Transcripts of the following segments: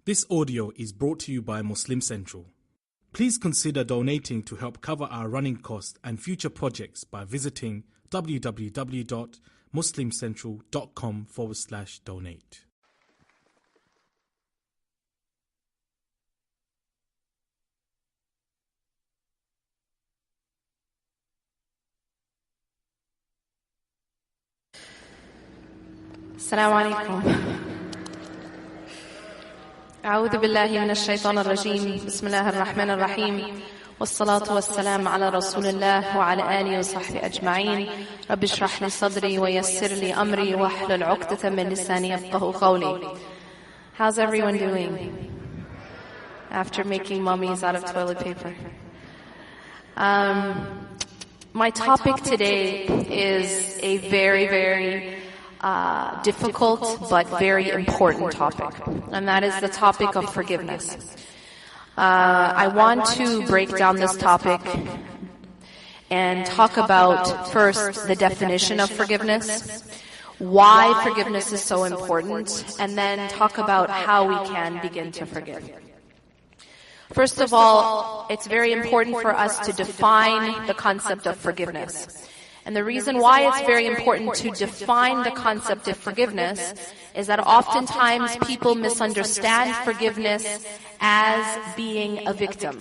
This audio is brought to you by Muslim Central. Please consider donating to help cover our running costs and future projects by visiting www.muslimcentral.com/donate. السلام عليكم. أعوذ بالله من الشيطان الرجيم. بسم الله الرحمن الرحيم، والصلاة والسلام على رسول الله وعلى آله وصحبه أجمعين. رب اشرح لي صدري ويسر لي أمري واحلل عقدة من لساني يفقهوا قولي. How's everyone doing after making mummies out of toilet paper? My topic today is a very difficult but very important topic, and that is the topic of forgiveness. I want to break down this topic and talk about first the definition of forgiveness, why forgiveness is so important, and then talk about how we can begin to forgive. First of all, it's very important for us to define the concept of forgiveness. And the reason why it's very important to define the concept of forgiveness is that oftentimes people misunderstand forgiveness as being a victim.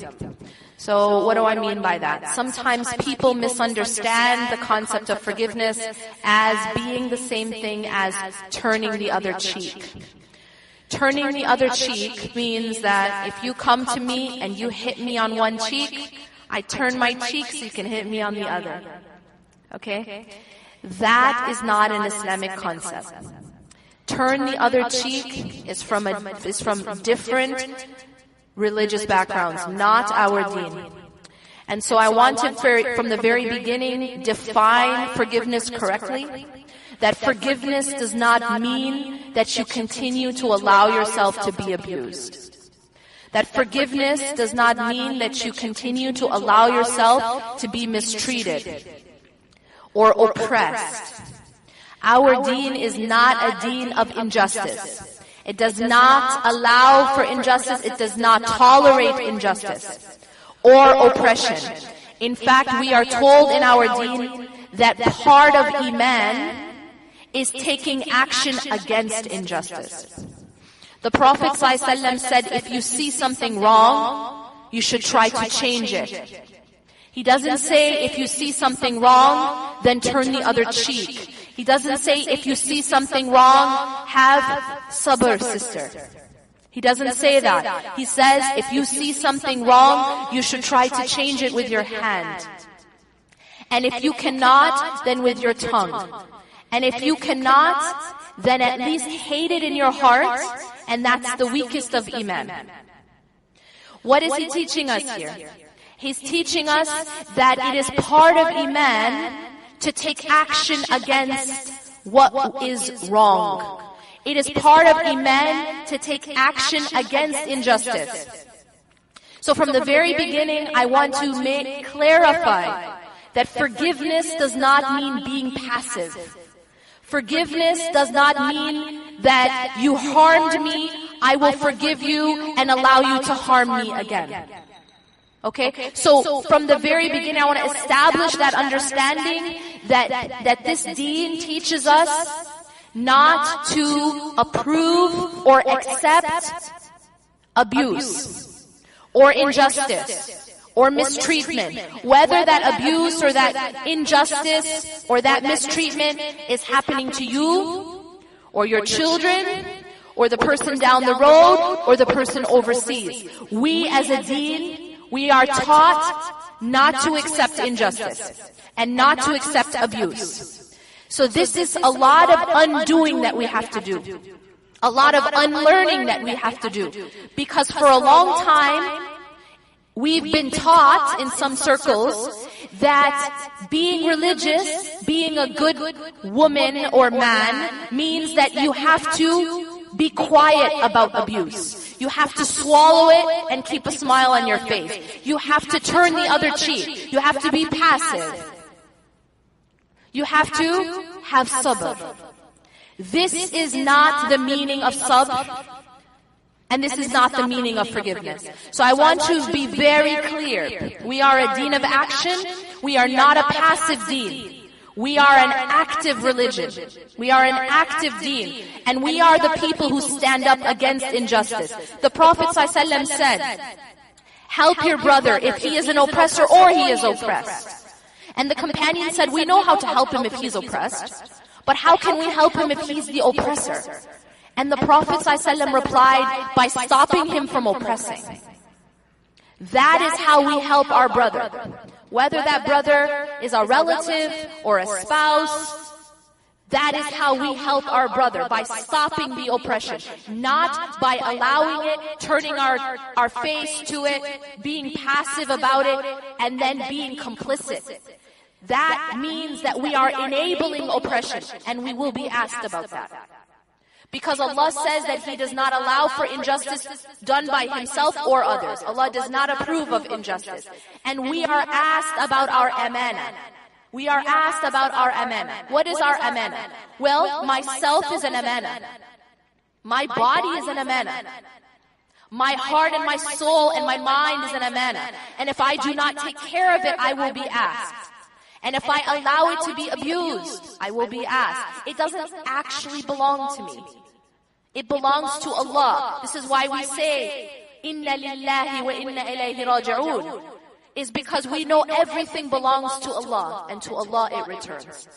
So what do I mean by that? Sometimes people misunderstand the concept of forgiveness as being the same thing as turning the other cheek. Turning the other cheek means that if you come to me and you hit me on one cheek, I turn my cheek so you can hit me on the other. Okay? That is not an Islamic concept. Turn the other cheek is from different religious backgrounds, not our deen. And so I want to, from the very beginning, define forgiveness correctly. That forgiveness does not mean that you continue to allow yourself to be abused. That forgiveness does not mean that you continue to allow yourself to be mistreated or oppressed. Our deen is not a deen of injustice. It does not allow for injustice. It does not tolerate injustice or oppression. In fact, we are told in our deen that part of Iman is taking action against injustice. The Prophet ﷺ said, if you see something wrong, you should try to change it. He doesn't say, if you see something wrong, then turn the other cheek. He doesn't say, if you see something wrong, have sabr, sister. He doesn't say that. He says, if you see something wrong, you should try to change it with your hand. And if you cannot, then with your tongue. And if you cannot, then at least hate it in your heart, and that's the weakest of Iman. What is he teaching us here? He's teaching us that it is part of Iman to take action against what is wrong. It is part of Iman to take action against injustice. So from the very beginning, I want to clarify that forgiveness does not mean being passive. Forgiveness does not mean that you harmed me, I will forgive you and allow you to harm me again. Okay? So from the very beginning, I want to establish that understanding that this deen teaches us not to approve or accept abuse or injustice or mistreatment, whether that abuse or that injustice or that mistreatment is happening to you or your children or the person down the road or the person overseas. We as a deen, we are taught not to accept injustice and not to accept abuse. So this is a lot of undoing that we have to do. A lot of unlearning that we have to do. Because for a long time, we've been taught in some circles that being religious, being a good woman or man, means that you have to be quiet about abuse. You have to swallow it and keep a smile on your face. You have to turn the other cheek. You have to be passive. You have to have sabr. This is not the meaning of sabr. And this is not the meaning of forgiveness. So I want to be very clear. We are a deen of action. We are not a passive deen. We are an active religion. We are an active deen. And we are the people who stand up against injustice. The Prophet ﷺ said, help your brother if he is an oppressor or he is oppressed. And the companion said, we know how to help him if he's oppressed. But how can we help him if he's the oppressor? And the Prophet ﷺ replied, by stopping him from oppressing. That is how we help our brother. Whether that brother is a relative or a spouse, that is how we help our brother, by stopping the oppression. Not by allowing it, turning our face to it, being passive about it, and then being complicit. That means that we are enabling oppression, and we will be asked about that. Because Allah says that He does not allow for injustice done by Himself or others. Allah does not approve of injustice. And we are asked about our amana. We are asked about our amana. What is our amana? Well, myself is an amana. My body is an amana. My heart and my soul and my mind is an amana. And if I do not take care of it, I will be asked. And if I allow it to be abused, I will be asked. It doesn't actually belong to me. It belongs to Allah. This is why we say, Inna lillahi wa inna ilayhi raji'un. Is because we know everything belongs to Allah, and to Allah it returns.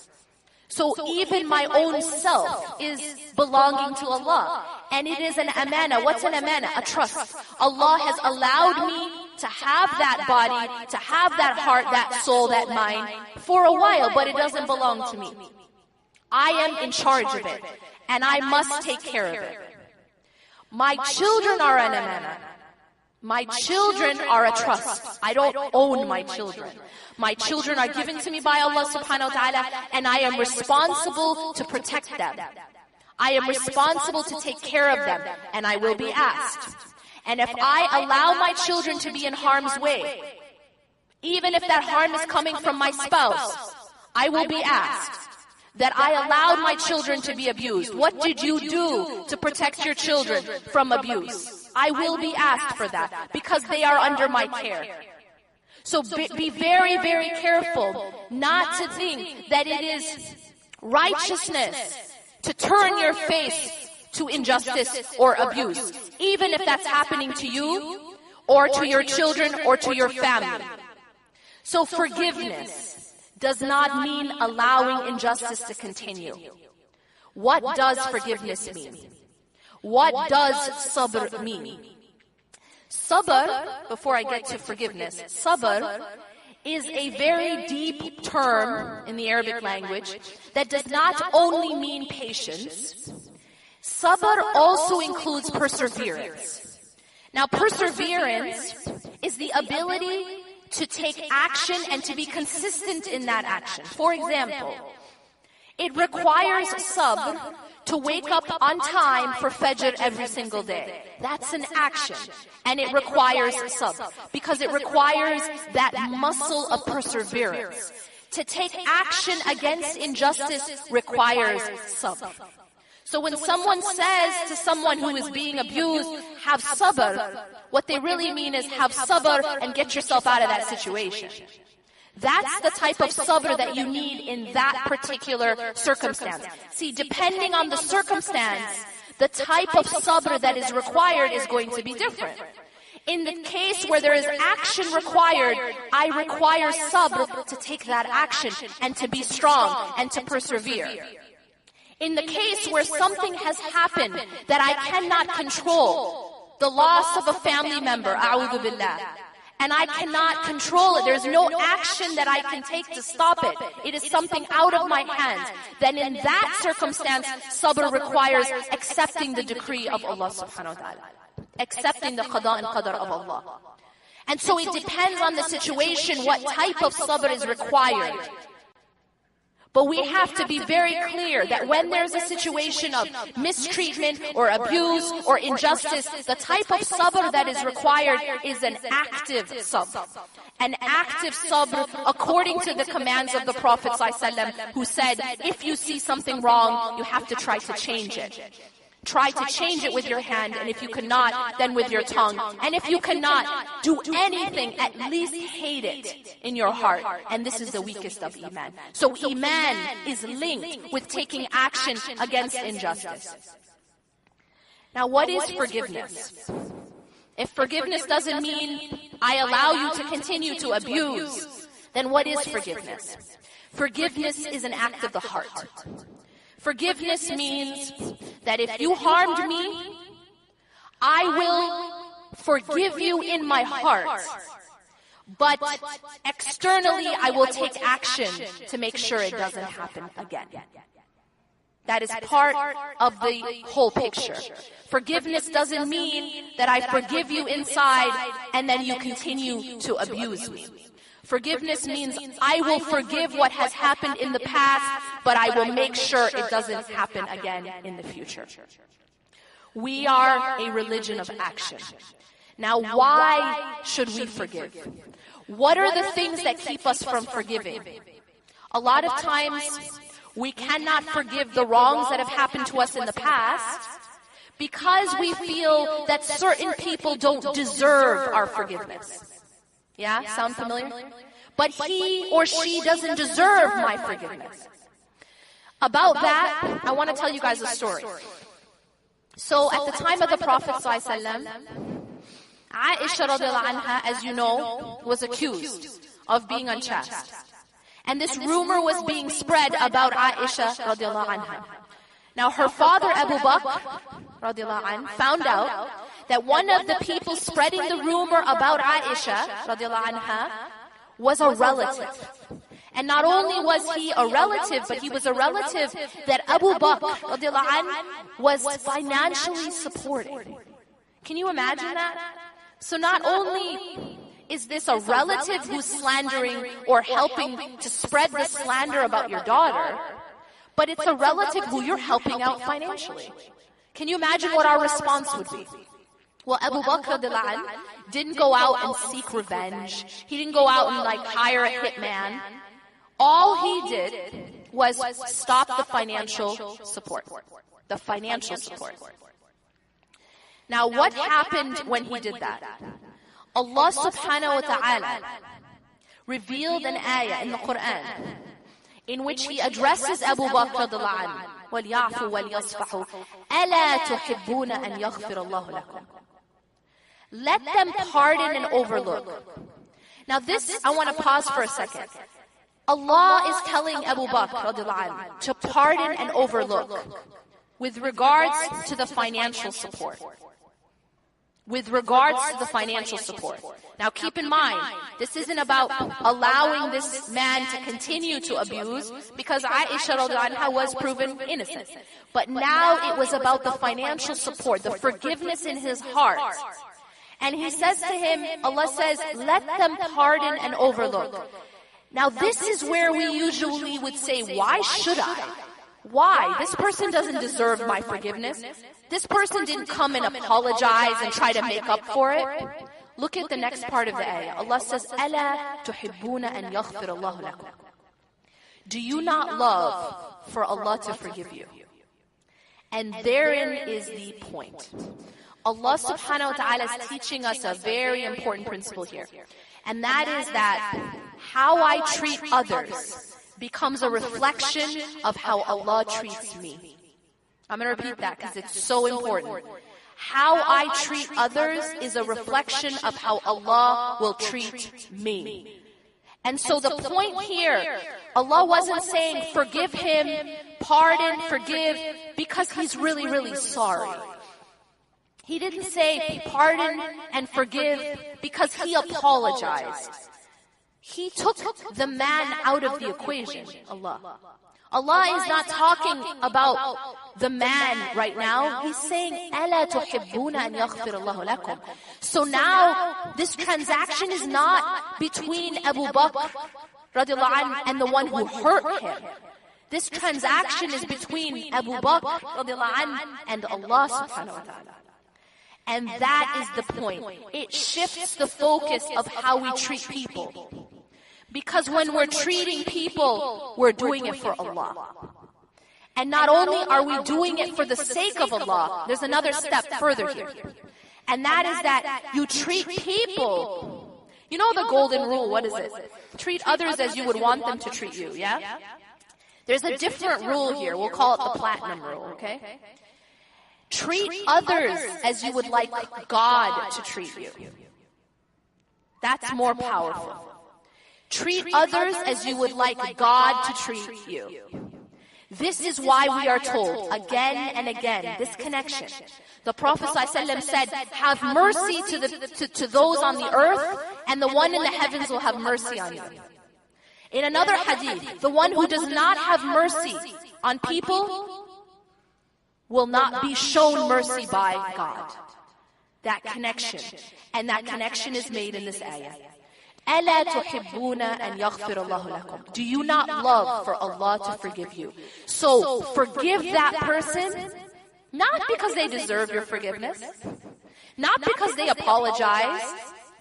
So even my own self is belonging to Allah. And it is an amana. What's an amana? A trust. Allah has allowed me to have that body, to have that heart, that soul, that mind for a while, but it doesn't belong to me. I am in charge of it, and I must take care of it. My children are an amana. My children are a trust. I don't own my children. My children are given to me by Allah subhanahu wa ta'ala, and I am responsible to protect them. I am responsible to take care of them, and I will be asked. And if I allow my children to be in harm's way, even if that harm is coming from my spouse, I will be asked. That I allowed my children to be abused. What did you do to protect your children from abuse? I will be asked for that, because they are under my care. So be very, very careful not to think that it is righteousness to turn your face to injustice or abuse, even if that's happening to you, or to your children, or to your family. So forgiveness does not mean allowing injustice to continue. What does forgiveness mean? What does sabr mean? Sabr, before I get to forgiveness, sabr is a very deep term in the Arabic language that does not only mean patience. Sabr also includes perseverance. Now, perseverance is the ability to take action and to be consistent in that action. For example, it requires sabr to wake up on time for Fajr every single day. That's an action. And it requires sabr, because it requires that muscle of perseverance. To take action against injustice requires sabr. So when someone says to someone who is being abused, have sabr, what they really mean is have sabr and get yourself out of that situation. That's the type of sabr that you need in that particular circumstance. See, depending on the circumstance, the type of sabr that is required is going to be different. In the case where there is action required, I require sabr to take that action and to be strong and to persevere. In the case where something has happened that I cannot control, the loss of a family member, a'udhu billah, and I cannot control it, there's no action that I can take to stop it, it is something out of my hands, then in that circumstance, sabr requires accepting the decree of Allah subhanahu wa ta'ala, accepting the qada and qadar of Allah. And so it depends on the situation what type of sabr is required. But we have to be very clear that when there's a situation of mistreatment or abuse or injustice, the type of sabr that is required is an active sabr. An active sabr according to the commands of the Prophet ﷺ, who said, if you see something wrong, you have to try to change it. Try to change it with your hand, and if you cannot, then with your tongue. And if you cannot do anything, at least hate it in your heart. And this is the weakest of Iman. So Iman is linked with taking action against injustice. Now, what is forgiveness? If forgiveness doesn't mean I allow you to continue to abuse, then what is forgiveness? Forgiveness is an act of the heart. Forgiveness means that if you harmed me, I will forgive you in my heart. But externally, I will take action to make sure it doesn't happen again. That is part of the whole picture. Forgiveness doesn't mean that I forgive you inside and then you continue to abuse me. Forgiveness means I will forgive what has happened in the past, but I will make sure it doesn't happen again in the future. We are a religion of action. Now, why should we forgive? What are the things that keep us from forgiving? A lot of times, we cannot forgive the wrongs that have happened to us in the past because we feel that certain people don't deserve our forgiveness. Yeah, sound familiar? But he or she doesn't deserve my forgiveness. About that, I want to tell you guys a story. So at the time of the Prophet ﷺ, Aisha radiallahu anha, as you know, was accused of being unchaste. And this rumor was being spread about Aisha radiallahu anha. Now her father Abu Bakr radiallahu anhu found out that one of the people spreading the rumor about Aisha radiallahu anha was a relative. And not only was he a relative, but he was a relative that Abu Bakr radiallahu anhu was financially supporting. Can you imagine that? So not only is this a relative who's slandering or helping to spread the slander about your daughter, but it's a relative who you're helping out financially. Can you imagine what our response would be? Well, Abu Bakr didn't go out and seek revenge. He didn't go out and hire a hitman. All he did was stop the financial support. The financial support. Now, what happened when he did that? Allah subhanahu wa ta'ala revealed an ayah in the Quran in which he addresses Abu Bakr radiallahu anhu. وَلْيَعْفُوا وَلْيَصْفَحُوا أَلَا تُحِبُّونَ أَنْ يَغْفِرَ اللَّهُ لَكُمْ. Let them pardon and overlook. Now this, I want to pause for a second. Allah is telling Abu Bakr radiallahu anhu to pardon and overlook with regards to the financial support. With regards to the financial support. Now keep in mind, this isn't about allowing this man to continue to abuse, because Aisha radiallahu anha was proven innocent. But now it was about the financial support, the forgiveness in his heart. And he says to him, Allah says, let them pardon and overlook. Now this is where we usually would say, why should I? Why? This person doesn't deserve my forgiveness. This person didn't come and apologize and try to make up for it. Look at the next part of the ayah. Allah says, أَلَا تُحِبُّونَ أَنْ يَغْفِرَ اللَّهُ لَكُمْ. Do you not love for Allah to forgive you? And therein is the point. Allah subhanahu wa ta'ala is teaching us a very important principle here. And that is that how I treat others becomes a reflection of how Allah treats me. I'm going to repeat that because it's so important. How I treat others is a reflection of how Allah will treat me. And so the point here, Allah wasn't saying forgive him, pardon, forgive, because he's really, really sorry. He didn't say pardon and forgive because he apologized. He took the man out of the equation, Allah. Allah is not talking about the man right now. He's saying, أَلَا تُحِبُّونَ أَنْ يَغْفِرَ اللَّهُ لَكُمْ. So now, this transaction is not between Abu Bakr radiallahu anhu and the one who hurt him. This transaction is between Abu Bakr radiallahu anhu and Allah subhanahu wa ta'ala. And that is the point. It shifts the focus of how we treat people. Because when we're treating people, we're doing it for Allah. And not only are we doing it for the sake of Allah, there's another step further here. And that is that you treat people. You know the golden rule, what is it? Treat others as you would want them to treat you, yeah? There's a different rule here. We'll call it the platinum rule, okay? Treat others as you would like God to treat you. That's more powerful. Treat others as you would like God to treat you. This is why we are told again and again, this connection. The Prophet ﷺ said, have mercy to those on the earth, and the one in the heavens will have mercy on you. In another hadith, the one who does not have mercy on people will not be shown mercy by God. That connection. And that connection is made in this ayah. أَلَا تُحِبُّونَ أَنْ يَغْفِرَ اللَّهُ لَكُمْ. Do you not love for Allah to forgive you? So forgive that person, not because they deserve your forgiveness, not because they apologize,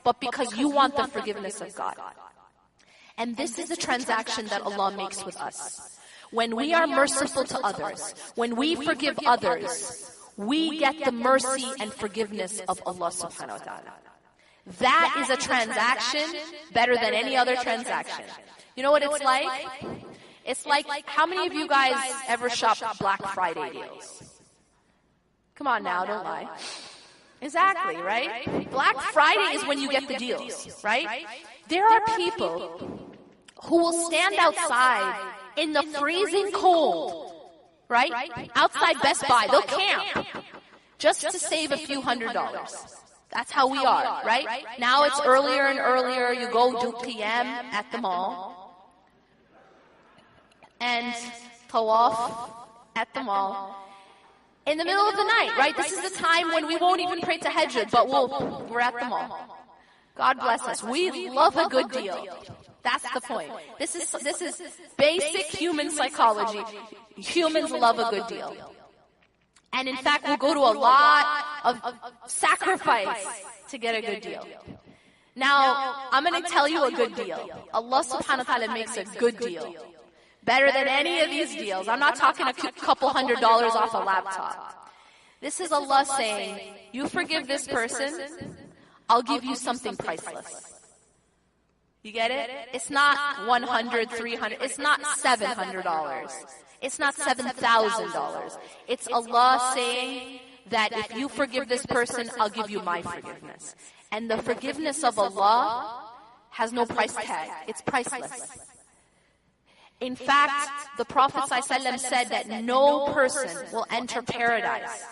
but because you want the forgiveness of God. And this is a transaction that Allah makes with us. When we are merciful to others, when we forgive others, we get the mercy and forgiveness of Allah subhanahu wa ta'ala. That is a transaction better than any other transaction. You know what it's like? It's like, how many of you guys ever shopped Black Friday deals? Come on now, don't lie. Exactly, right? Black Friday is when you get the deals, right? There are people who will stand outside in the freezing cold, right? Outside Best Buy, they'll camp just to save a few $100s. That's how we are, right? Now it's earlier and earlier. You go do PM at the mall and tawaf at the mall in the middle of the night, right? This is the time when we won't even pray tahajjud, but we're at the mall. God bless us. We love a good deal. That's the point. This is basic human psychology. Humans love a good deal. And in fact, we'll go to a lot of sacrifice to get a good deal. Now, I'm going to tell you a good deal. Allah subhanahu wa ta'ala makes a good deal. Better than any of these deals. I'm not talking a couple $100 off a laptop. This is Allah saying, you forgive this person, I'll give you something priceless. You get it? It's not $100, $300, it's not $700. It's not $7,000. It's Allah saying that if you forgive this person, I'll give you my forgiveness. And the forgiveness of Allah has no price tag. It's priceless. In fact, the Prophet ﷺ said that no person will enter paradise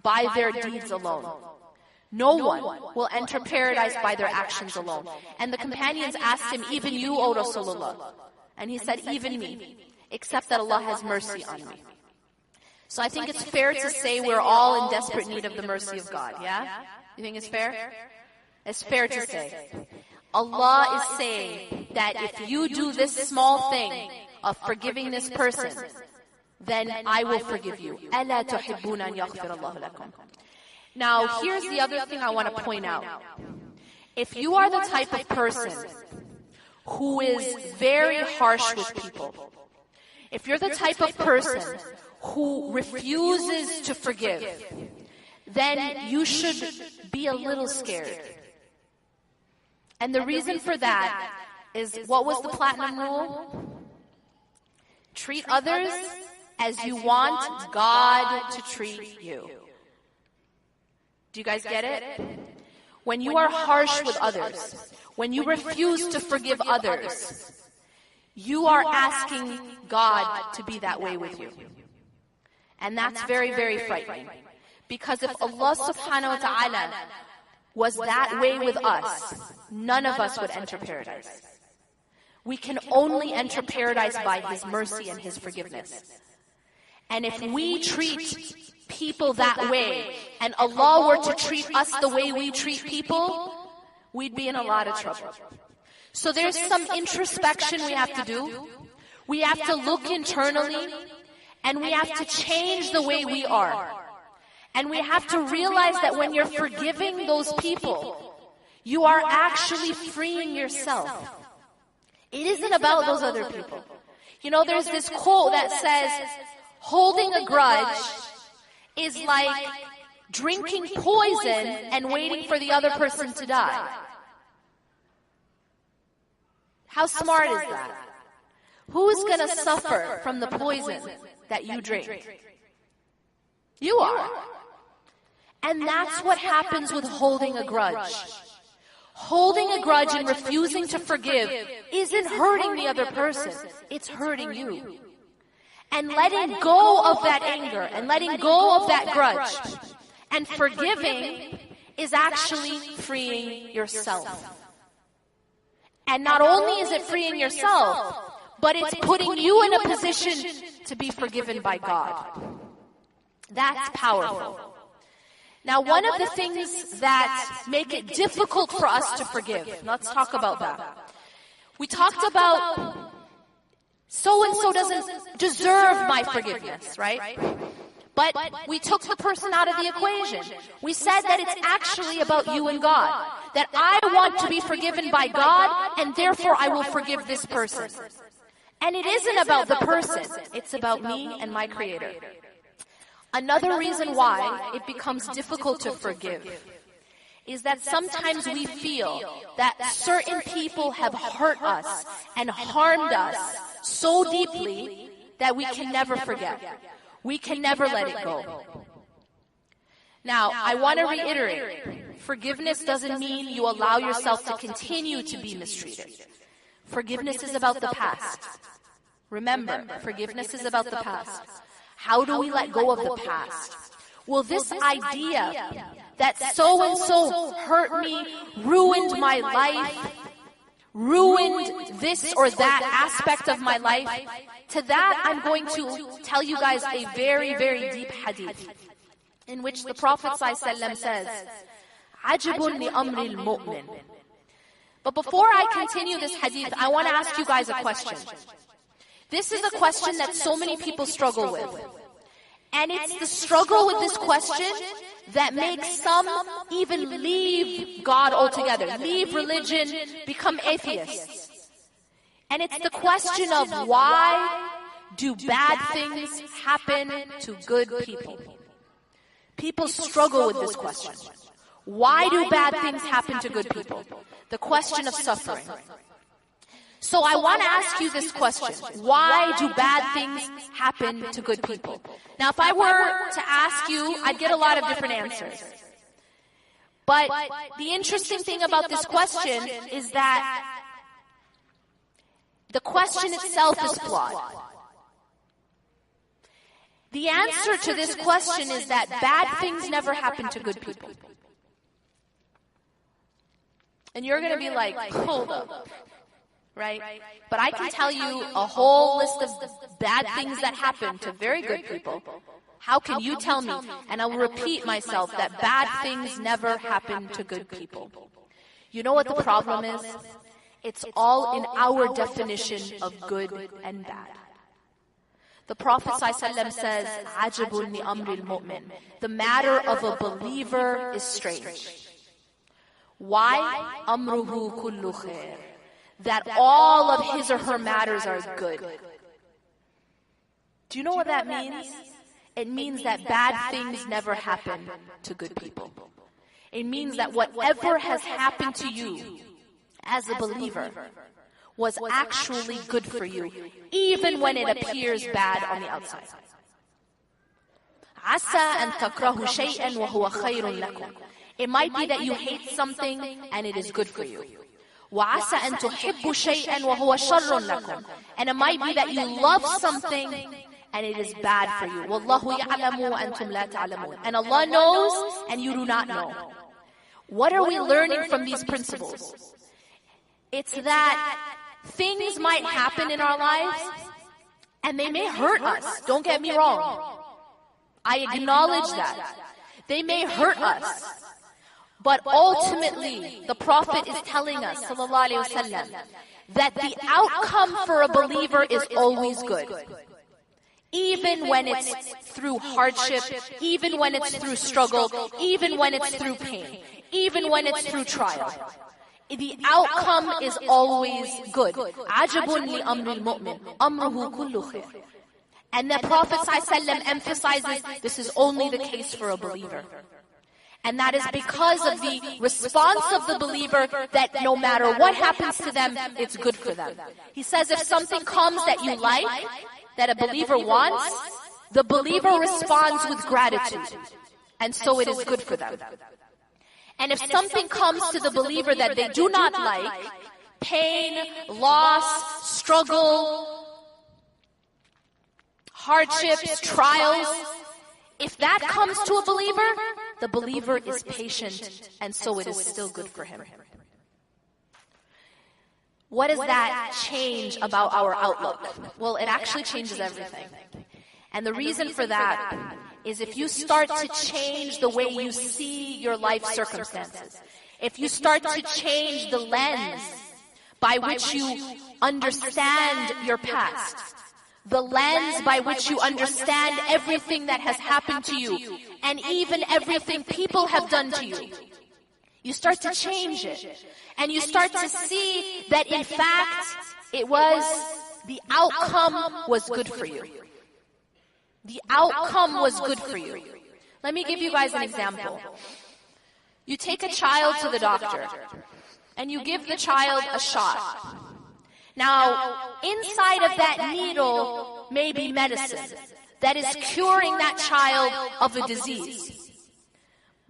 by their deeds alone. No one will enter paradise by their actions alone. And the companions asked him, even you, O Rasulullah? And he said, even me, except that Allah has mercy on me. So I think it's fair to say we're all in desperate need of the mercy of God, yeah? You think it's fair? It's fair to say. Allah is saying that if you do this small thing of forgiving this person, then I will forgive you. أَلَا تُحِبُّونَ أَنْ يَغْفِرَ اللَّهُ لَكُمْ. Now, here's the other thing I want to point out. If you are the type of person who is very harsh with people, if you're the type of person who refuses to forgive, then you should be a little scared. And the reason for that is, what was the platinum rule? Treat others as you want God to treat you. Do you guys get it? When you are harsh with others, when you refuse to forgive others, you are asking God to be that way with you. And that's very, very frightening. Because if Allah subhanahu wa ta'ala was that way with us, none of us would enter paradise. We can only enter paradise by His mercy and His forgiveness. And if we treat people that way, and Allah were to treat us the way we treat people, we'd be in a lot of trouble. So there's some introspection we have to do. We have to look internally, and we have to change the way we are. And we have to realize that when you're forgiving those people, you are actually freeing yourself. It isn't about those other people. You know, there's this quote that says, Holding a grudge is like drinking poison and waiting for the other person to die. How smart is that? Who is going to suffer from the poison that you drink? You are. And that's what happens with holding a grudge. Holding a grudge and refusing to forgive isn't hurting the other person. It's hurting you. And letting go of that anger and letting go of that grudge and forgiving is actually freeing yourself. And not only is it freeing yourself, but it's putting you in a position to be forgiven by God. That's powerful. Now, one of the things that make it difficult for us to forgive, let's talk about that. We talked about so-and-so doesn't deserve my forgiveness, right? But we took the person out of the equation. We said that it's actually about you and God. That I want to be forgiven by God, and therefore I will forgive this person. And it isn't about the person. It's about me and my Creator. Another reason why it becomes difficult to forgive is that sometimes we feel that certain people have hurt us and harmed us so deeply that we can never forget. We can never let it go. Now, I want to reiterate, forgiveness doesn't mean you allow yourself to continue to be mistreated. Forgiveness is about the past. Remember, forgiveness is about the past. How do we let go of the past? Well, this idea that so-and-so hurt me, ruined my life, ruined this or that aspect of my life, to that I'm going to tell you guys a very, very deep hadith in which the Prophet ﷺ says, عَجِبٌ لِأَمْرِ الْمُؤْمِنِ. But before I continue this hadith, I want to ask you guys a question. This is a question that so many people struggle with. And it's the struggle with this question that makes some even leave God altogether, leave religion, become atheists. And it's the question of why do bad things happen to good people? People struggle with this question. Why do bad things happen to good people? The question of suffering. So I want to ask you this question. Why do bad things happen to good people? Now, if I were to ask you, I'd get a lot of different answers. But the interesting thing about this question is that the question itself is flawed. The answer to this question is that bad things never happen to good people. And you're going to be like, hold up. Right? But I can tell you a whole list of bad things that happen to very good people. How can you tell me? And I will repeat myself that bad things never happen to good people. You know what the problem is? It's all in our definition of good and bad. The Prophet ﷺ says, عَجَبٌ لِأَمْرِ الْمُؤْمِنِ. The matter of a believer is strange. Why? أَمْرُهُ كُلُّ خَيْرٍ. That all of his or her matters are good. Do you know what that means? It means that bad things never happen to good people. It means that whatever has happened to you as a believer was actually good for you, even when it appears bad on the outside. عَسَى أَن تَكْرَهُ شَيْئًا وَهُوَ خَيْرٌ لَكُمْ. It might be that you hate something and it is good for you. وَعَسَى أَن تُحِبُّ شَيْئًا وَهُوَ شَرٌّ لَكُمْ. And it might be that you love something and it is bad for you. وَاللَّهُ يَعْلَمُ وَأَنْتُمْ لَا تَعْلَمُونَ. And Allah knows and you do not know. What are we learning from these principles? It's that things might happen in our lives and they may hurt us. Don't get me wrong. I acknowledge that. They may hurt us. But ultimately, the Prophet is telling us, sallallahu alaihi wasallam, that the outcome for a believer is always good. Even when it's through hardship, even when it's through struggle, even when it's through pain, even when it's through trial. The outcome is always good. عَجَبٌ لِأَمْرِ الْمُؤْمِنِ أَمْرُهُ كُلُّ خَيْرٍ. And the Prophet ﷺ emphasizes this is only the case for a believer. And that is because of the response of the believer that no matter what happens to them, it's good for them. He says if something comes that you like, that a believer wants, the believer responds with gratitude. And so it is good for them. And if something comes to the believer that they do not like, pain, loss, struggle, hardships, trials, if that comes to a believer, the believer is patient, and so it is still good for him. What does that change about our outlook? Well, it actually changes everything. And the reason for that is if you start to change the way you see your life circumstances, if you start to change the lens by which you understand your past, the lens by which you understand everything that has happened to you, and even everything people have done to you. You start to change it. And you start to see that in fact, the outcome was good for you. The outcome was good for you. Let me give you guys an example. You take a child to the doctor, and you give the child a shot. Now, inside of that needle may be medicine that is curing that child of a disease.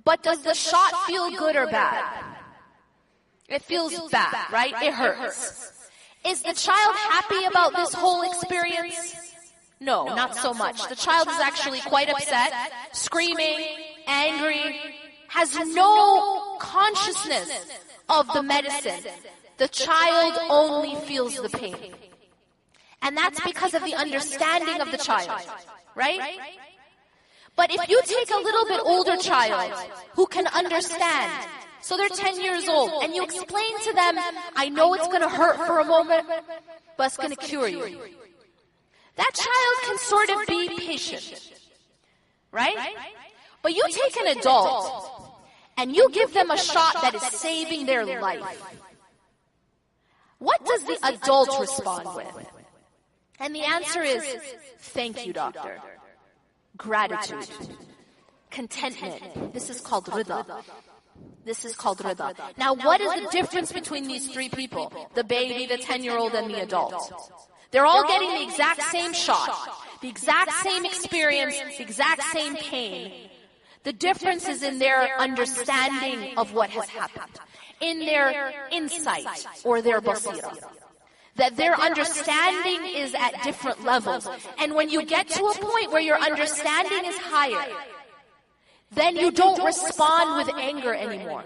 But does the shot feel good or bad? It feels bad, right? It hurts. Is the child happy about this whole experience? No, not so much. The child is actually quite upset, screaming, angry, has no consciousness of the medicine. The child only feels the pain. And that's because of the understanding of the child, right? But if you take a little bit older child who can understand, so they're 10 years old, and you explain to them, I know it's going to hurt for a moment, but it's going to cure you. That child can sort of be patient, right? But you take an adult, and you give them a shot that is saving their life. What does the adult respond with? And the answer is, thank you, doctor. Gratitude. Contentment. This is called rida. This is called rida. Now, what is the difference between these three people? The baby, the 10-year-old, and the adult. They're all getting the exact same shot, the exact same experience, the exact same pain. The difference is in their understanding of what has happened, in their insight or their basira. That their understanding is at different levels. And when you get to a point where your understanding is higher, then you don't respond with anger anymore.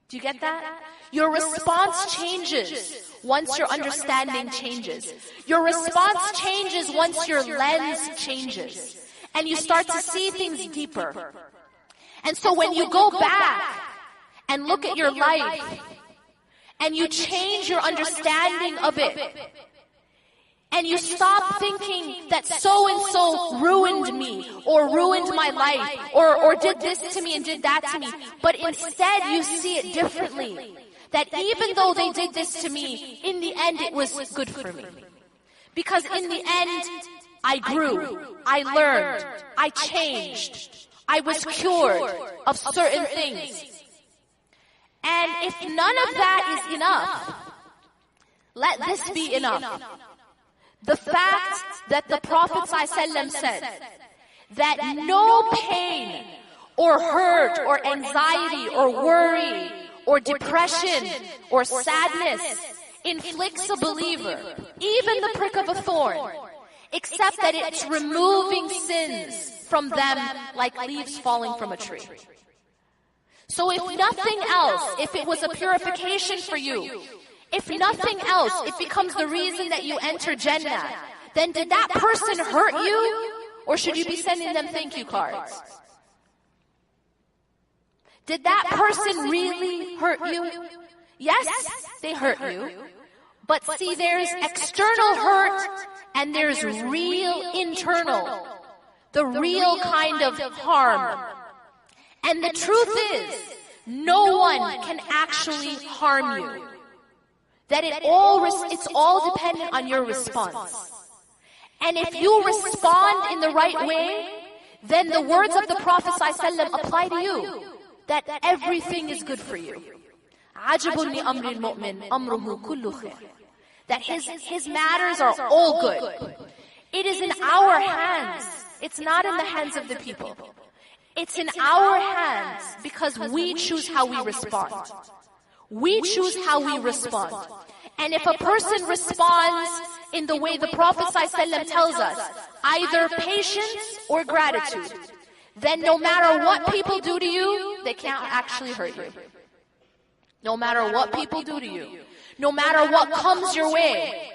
Do you get that? Your response changes once your understanding changes. Your response changes once your lens changes. And you start to see things deeper. And so when you go back and look at your life, and you change your understanding of it, and you stop thinking that so-and-so ruined me, or ruined my life, or did this to me and did that to me, but instead you see it differently. That even though they did this to me, in the end it was good for me. Because in the end, I grew, I learned, I changed, I was cured of certain things. And if none of that is enough, let this be enough. The fact that the Prophet ﷺ said that no pain or hurt or anxiety or worry or depression or sadness inflicts a believer, even the prick of a thorn, except that it's removing sins from them like leaves falling from a tree. So if nothing else, if it was a purification for you, if nothing else, it becomes the reason that you enter Jannah, then did that person hurt you? Or should you be sending them thank you cards? Did that person really hurt you? Yes, they hurt you. But see, there's external hurt and there's real internal, the real kind of harm. And the truth is, no one can actually harm you. That it's all dependent on your response. And if you respond in the right way, then the words of the Prophet ﷺ apply to you, that everything is good for you. عَجَبٌ لِأَمْرِ الْمُؤْمِنِ أَمْرُهُ كُلُّ خَيْرٍ. That his matters are all good. It is in our hands. It's not in the hands of the people. It's in our hands because we choose how we respond. We choose how we respond. And if a person responds in the way the Prophet ﷺ tells us, either patience or gratitude, then no matter what people do to you, they can't actually hurt you. No matter what people do to you, no matter what comes your way,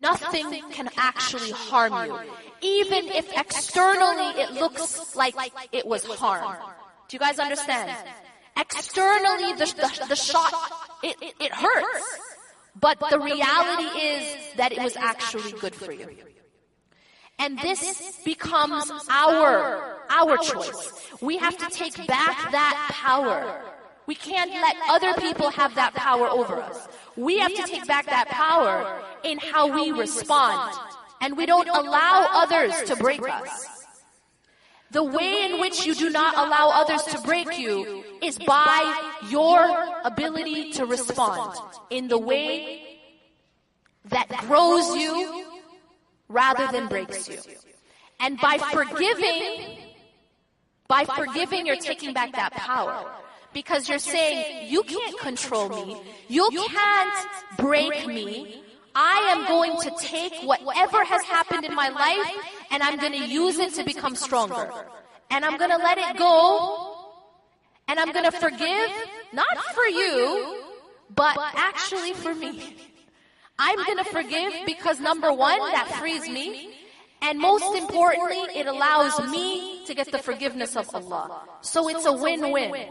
nothing can actually harm you. Even if externally it looks like it was harm. Do you guys understand? Externally the shot, it hurts. But the reality is that it was actually good for you. And this becomes our choice. We have to take back that power. We can't let other people have that power over us. We have to take back that power in how we respond. And we don't allow others to break us. The way in which you do not allow others to break you is by your ability to respond in the way that grows you rather than breaks you. And by forgiving, you're taking back that power. Because you're saying, you can't control me. You can't break me. I am going to take whatever has happened in my life and I'm going to use it to become stronger. And I'm going to let it go. And I'm going to forgive, not for you, but actually for me. I'm going to forgive because number one, that frees me. And most importantly, it allows me to get the forgiveness of Allah. So it's a win-win.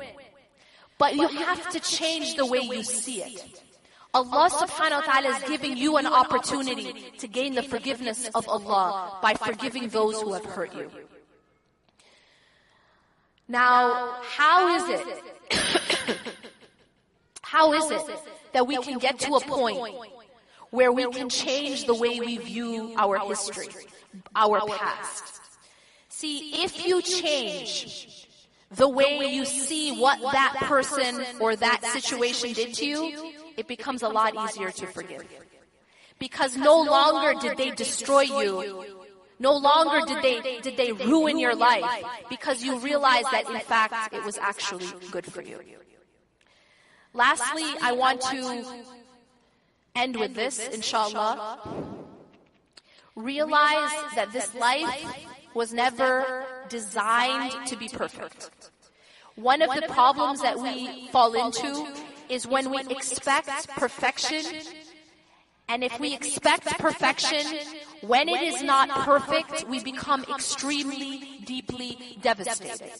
But you have to change the way you see it. Allah subhanahu wa ta'ala is giving you an opportunity to gain the forgiveness of Allah by forgiving those who have hurt you. Now, how is it that we can get to a point where we can change the way we view our history, our past? See, if you change the way you see what that person or that situation did to you, it becomes a lot easier to forgive. Because no longer did they destroy you. No longer did they ruin your life, because you realize that in fact it was actually good for you. Lastly, I want to end with this, inshallah. Realize that this life was never designed to be perfect. One of the problems that we fall into is when we expect perfection. And if we expect perfection, when it is not perfect, we become extremely, deeply devastated.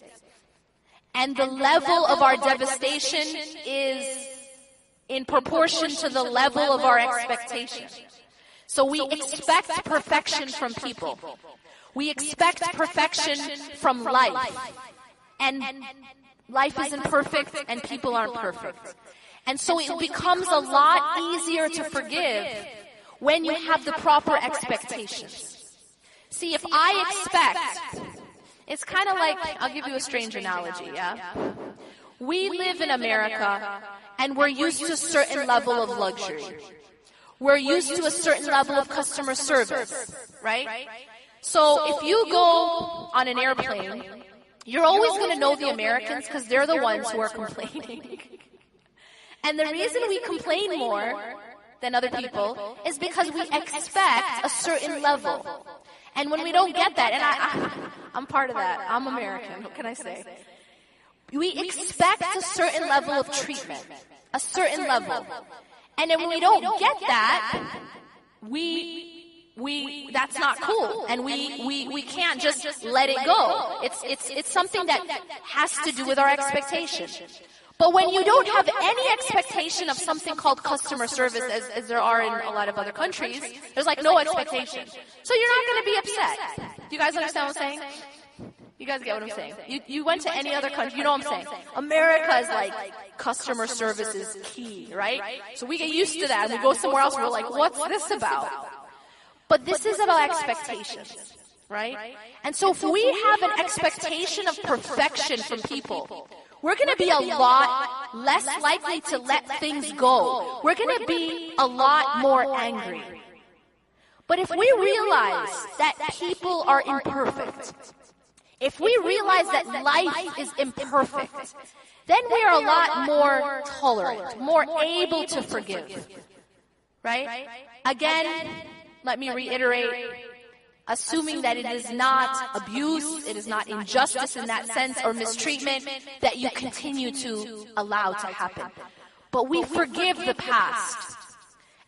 And the level of our devastation is in proportion to the level of our expectation. So we expect perfection from people. We expect perfection from life. And life isn't perfect and people aren't perfect. And so it becomes a lot easier to forgive when you have the proper expectations. See, if I expect, it's kind of like, I'll give you a strange analogy, yeah? We live in America and we're used to a certain level of luxury. We're used to a certain level of customer service, right? So if you go on an airplane, you're always going to know the Americans because they're the ones who are complaining. And the reason we complain more than other people is because we expect a certain level. And when we don't get that, and I'm part of that, I'm American, what can I say? We expect a certain level of treatment, a certain level. And then when we don't get that, that's not cool. And we can't just let it go. It's something that has to do with our expectation. But when you don't have any expectation of something called customer service, as there are in a lot of other countries, there's like no expectation. So you're not going to be upset. Do you guys understand what I'm saying? You guys get what I'm saying? You went to any other country, you know what I'm saying? America is like, customer service is key, right? So we get used to that, and we go somewhere else, and we're like, what's this about? But this is about expectations, right? And so if we have an expectation of perfection from people, we're going to be a lot less likely to let things go. We're going to be a lot more angry. But if we realize that people are imperfect, if we realize that life is imperfect, then we are a lot more tolerant, more able to forgive. Right? Again, let me reiterate, assuming that it is not abuse, it is not injustice in that sense or mistreatment that you continue to allow to happen. But we forgive the past.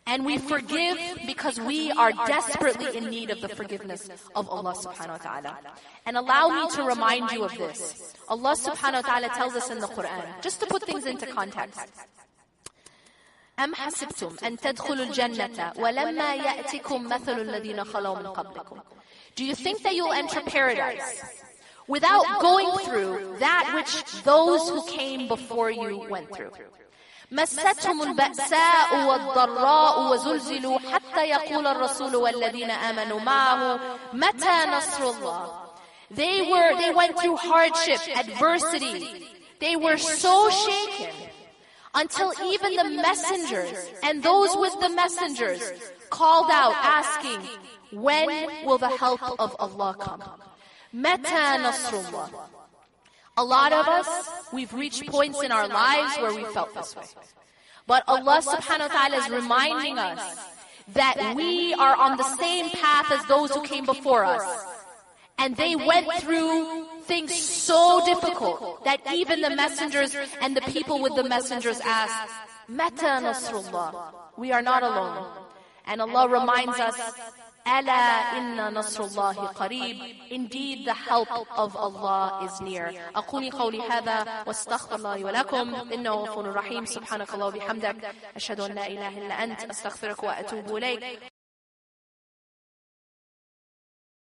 And we forgive because we are desperately in need of the forgiveness of Allah subhanahu wa ta'ala. And allow me to remind you of this. Allah subhanahu wa ta'ala tells us in the Quran, just to put things into context. أَمْ حَسِبْتُمْ أَن تَدْخُلُوا الْجَنَّةَ وَلَمَّا يَأْتِكُمْ مَثَلُ الَّذِينَ خَلَوْا مِن قَبْلِكُمْ. Do you think that you'll enter paradise without going through that which those who came before you went through? مستهم البأساء والضراء وزلزلوا حتى يقول الرسول والذين آمنوا معه متى نصر الله. They went through hardship, adversity. They were so shaken until even the messengers and those with the messengers called out asking, when will the help of Allah come? متى نصر الله. A lot of us, we've reached points in our lives where we felt this way. But Allah subhanahu wa ta'ala is reminding us that we are on the same path as those who came before us. And they went through things so difficult that even the messengers and the people with the messengers asked, Mata Nasrullah. We are not alone. And Allah reminds us, ألا إن نصر الله قريب. Indeed, the help of Allah is near. أقول قولي هذا واستغفر الله ولكم إنه غفور رحيم. سبحانك الله وبحمدك أشهد أن لا إله إلا أنت أستغفرك وأتوب إليك.